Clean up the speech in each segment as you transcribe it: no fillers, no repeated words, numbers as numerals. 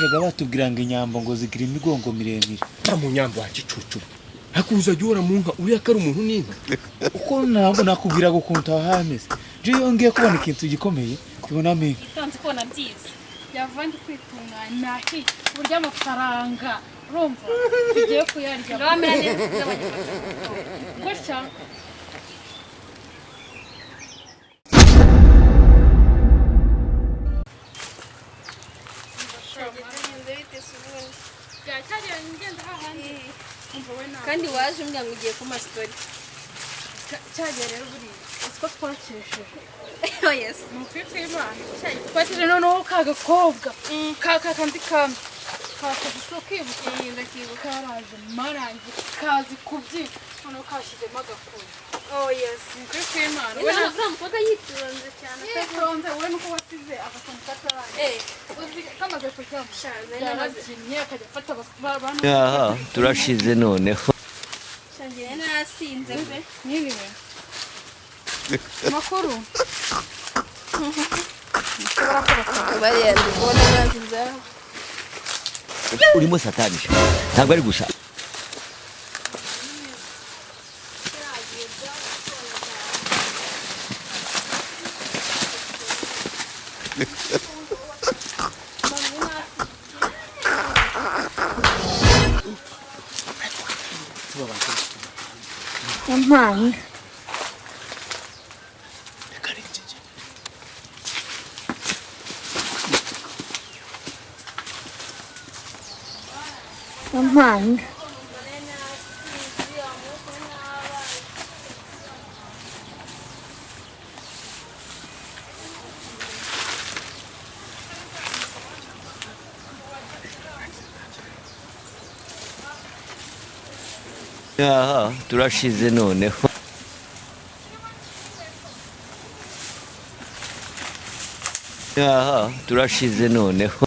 bajaga batubwira ngo inyambo ngo zigira imigongo miremire. Mu nyambo wa gicucu hakuza jyora mu nka uri akari umuntu n'inka uko ntabwo nakubwira gukunta hameze je yongeye kubona ikintu gikomeye kibona me itanze ko nabyize yavanye kwitunganya nahi burya amafaranga urumva tugiye kuyarya ramera neza gutya kandi waje umbya ngo ugiye ku mastori cyagera rero buri uko twakesheje oh yes mukwimana twatije noneho kagakobwa kandi kamwe kakoze kwibuka ndakibuka karaje marangi kazi kubyina noneho kashizemo agakuru oh yes mukwimana we nta mukobwa yitonze cyane yitonze we nuko wasize agakonto kataranje uzi kamaze kucyama shaze n'abakinnyi akajya afata abantu aha turashize noneho shangiye nasinze pe niriwe makuru bariya ndibona naziza urimo satani ntabwo ari gusa Yampaye aha turashize noneho aha turashize noneho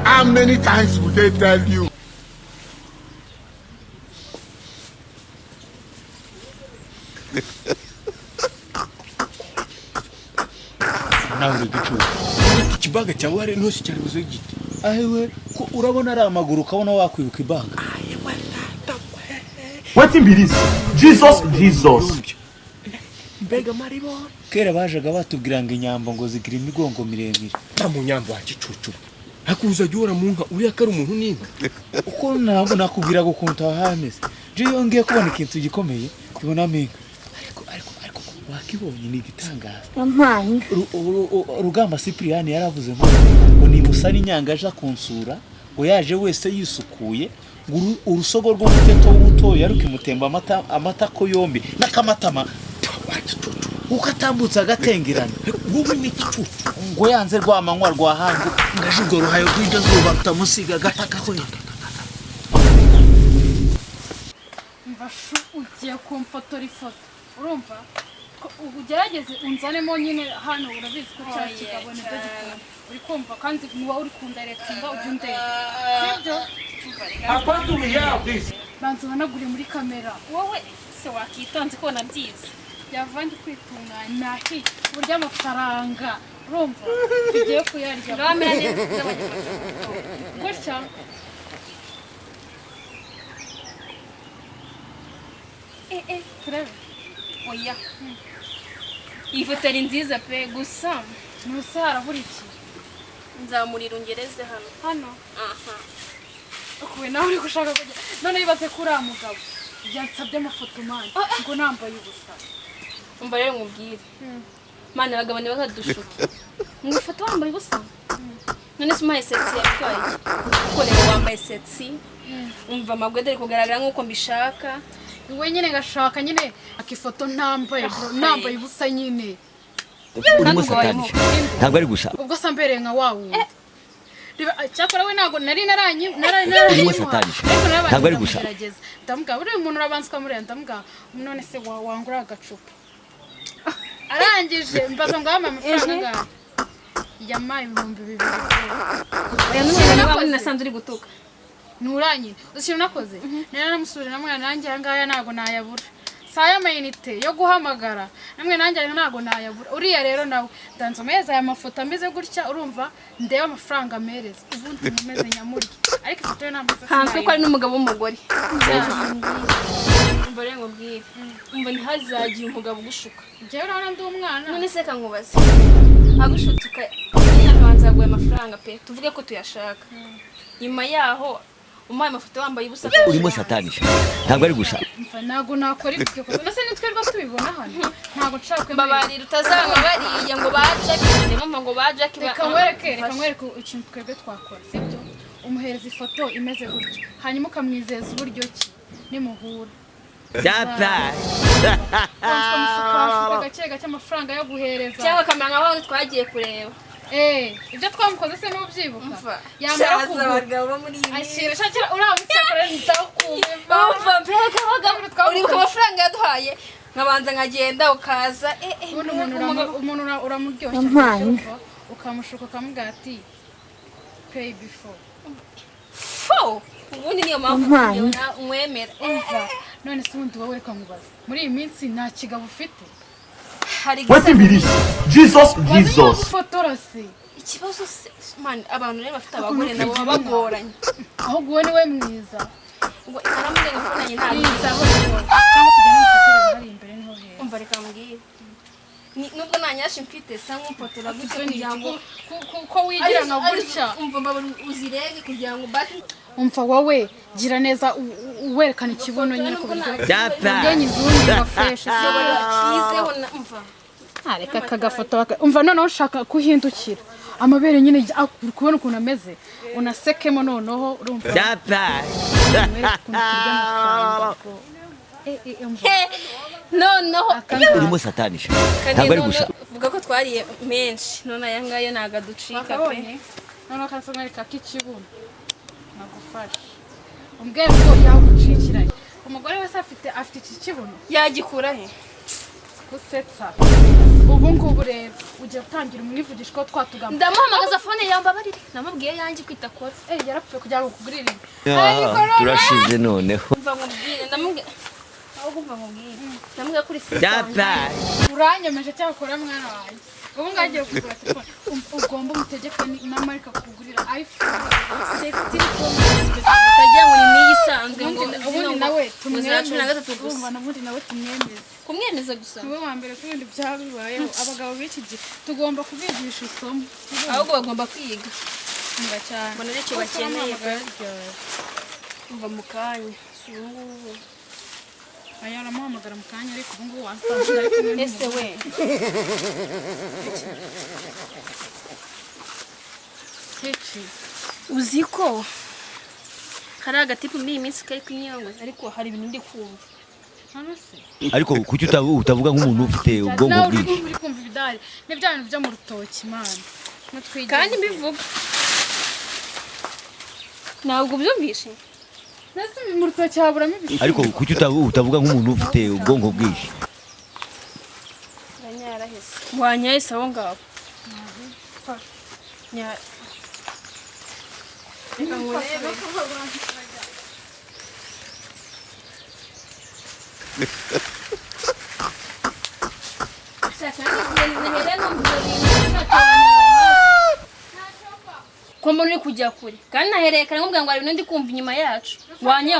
How many times would they tell you? nawe gicu Ikibaga cyawe hari ntusi cyari buzo giti. ahewe ko urabona ari amaguru ukabona wakwibuka ibanga What in this? Jesus. Mbega maribo. kera bajaga batubwira ngo inyambo ngo zigira imigongo miremire. Mu nyambo wa gicucu hakuza jyora mu nka uri akari umuntu n'inka uko ntabwo nakubwira gukunta hameze je yongeye kubona ikintu gikomeye kibona me ariko wakibonye ni gitangaza. yampaye Rugamba Cyprien yaravuze ngo ni musani nyangaje akunsura ngo yaje wese yisukuye ngo urusogo rwo muteto w'ubutoya rukimutemba amata ko yombi n'akamatama ukatambutsa agatengerana wowe ni gicucu ngo yanze rwamanywa rwahangu ngajugo ruhayo rw'inda zuba rutamusiga gataka mvashu ugiye kumfotora ifoto urumva ugerageze unzanemo nyine hano urabizi ko cya kigabo nibyo gikora uri kumva kandi muba uri kundaretinga ujya undeba sibyo banza uhanagure muri kamera wowe se wakitonze ko nabyize yavanye kwitunganya nahi burya amafaranga urumva tugiye kuyarya ramera neza gutya turebe oya iyi foto ari nziza pe gusa ntusi harabura iki nzamurira ungereze hano aha ukuwe nawe uri gushaka kujya none yibaze ko uriya mugabo yansabye amafoto mani ngo nambaye ubusa umva rero nkubwire mana abagabo ntibakadushuke mu ifoto wambaye ubusa none se umpaye sexy yabitwaye kuko rero wambaye sexy umva amagwede ari kugaragara nk'uko mbishaka iwe nyine ngashaka nyine akifoto ntambaye bro nambaye ubusa nyine urimo satani ntabwo ari gusa ubwo sambereye nka wawu cyakora we ntabwo nari urimo satani ntabwo ari gusa ndamubwira buriya umuntu urabanza ukamureba ndamubwira none se wangura agacupa arangije mbaza ngo wampa amafaranga angahe yamaye 2,000 aya n'umuntu wawe nasanze uri gutuka nturanyine uzi nakoze nari namusubira namwe nanjye angaya ntago nayabura saya mayinite yo guhamagara namwe nanjye ntago nayabura uriya rero nawe danzomeza aya mafoto ameze gutya urumva ndeba amafaranga amereza ubundi nkomeze nyamuri ariko ifoto yo nambaza hanzwe ko ari n'umugabo w'umugore umva rero ngubwire umva ntihazagiye umugabo ugushuka njyewe urabona ndi umwana none se kankubaze agushutuka akabanza yaguye amafaranga pe tuvuge ko tuyashaka nyuma yaho umpaye amafoto wambaye ubusa urimo satani ntabwo ari gusa ntabwo nakora ibyo kosa nase nitwerwa tubibona hano ntabwo nshaka kwemera babarira utazaba bariye ngo bajake mama ngo bajake reka nkwereke ikintu twebwe twakora sibyo umuhereza ifoto imeze gutyo hanyuma ukamwizeza uburyo ki nimuhura data gake gake amafaranga yo guhereza cyangwa kamera aho twagiye kureba ibyo twamukoze se n'ubyibuka yamara kugura muri iyi ashyira shakira uramutse kare ndakumva umva mbega abagabo uribuka amafaranga yaduhaye nkabanza nkagenda ukaza umuntu uramuryoshya ukamushuka ukamubwira ati pay before ubundi niyo mpamvu umwemera none se ubundi wowe reka mubaze muri iyi minsi nta kigabo ufite What in this? Jesus. gufotora se ikibazo se man abantu rero bafite abagore nabo bagoranye aho guwe niwe mwiza ngo aramuge ngafonanye nta mwiza aho cyangwa tujya n'umufotora hari imbere niho heza umva reka mbwire nubwo nanyashe mfite sa nk'umufotora gutyo kugira ngo ko wigira nka gutya umva mbabona uzirege kugira ngo bati umva wowe gira neza uwerekana ikibono nyine ku buryo data ngenyi zungi bafresh kizeho umva reka kagafoto umva noneho ushaka kuhindukira amabere nyine kubona ukuntu ameze unasekemo noneho urumva data noneho urimo satani ntabwo ari gusa vuga ko twariye menshi none aya ngayo ntago aducika pe noneho kasamwereka k'ikibuno nagufasha umbwira ko yagucikiranye umugore wese afite iki kibuno yagikura he gusetsa ubu ngubu rero ugiye gutangira umwivugisha ko twatugamba ndamuhamagaza fone yambabarire namubwiye yanjye kwitakora yarapfuye kugira ngo ukugurire turashize noneho umva ngubwire ndamubwira aho kumva ngubwire ndamubwira kuri data uranyemeje cyangwa ukora mwana wanjye ubu ngagiye kugura telefone ugomba umutegeka n'amarika kugurira iPhone 16 utagira ngo ni niyisanzwe ngo ubundi nawe tumwemeze ubundi nawe tumwemeze kumwemeza gusa niwe wa mbere kubindi byabibayeho abagabo b'iki gihe tugomba kubigisha isomo ahubwo bagomba kwiga mba cyane mbona aricyo bakeneye umva mu kanya si ubu ngubu aya aramuhamagara mu kanya ariko ubu ngubu wasanze ari kumwe ese we uzi ko hari agatipu muri iyi minsi kari kunyongoza ariko hari ibintu ndi kumva ariko kuki utavuga nk'umuntu ufite ubwonko bwinshi uri kumva ibidari ni bya bintu byo mu rutoki mana kandi mbivuga ntabwo byumvishe nasi mu rutoki haburamo ibisi ariko kuki utavuga nk'umuntu ufite ubwonko bwinshi wanyahise aho ngaho reka nkurebe ko mbona uri kujya kure kandi nahereye kare nkubwira ngo hari ibintu ndi kumva inyuma yacu wanye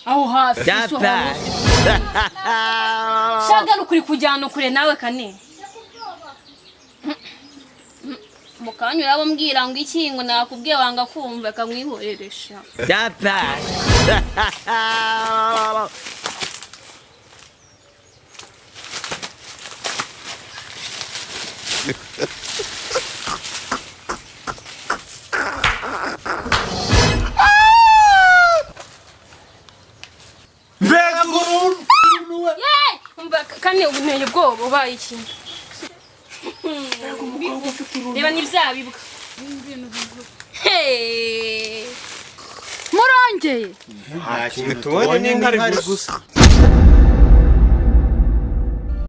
aho hafi data shagara ukuri kujyana kure nawe kane mu kanya uraba mbwira ngo iki ngo nakubwiye wanga kumva akamwihoreresha data kane ubu nteye ubwoba ubaye iki reba ni bya bibwa murongeye tubonye n'intare gusa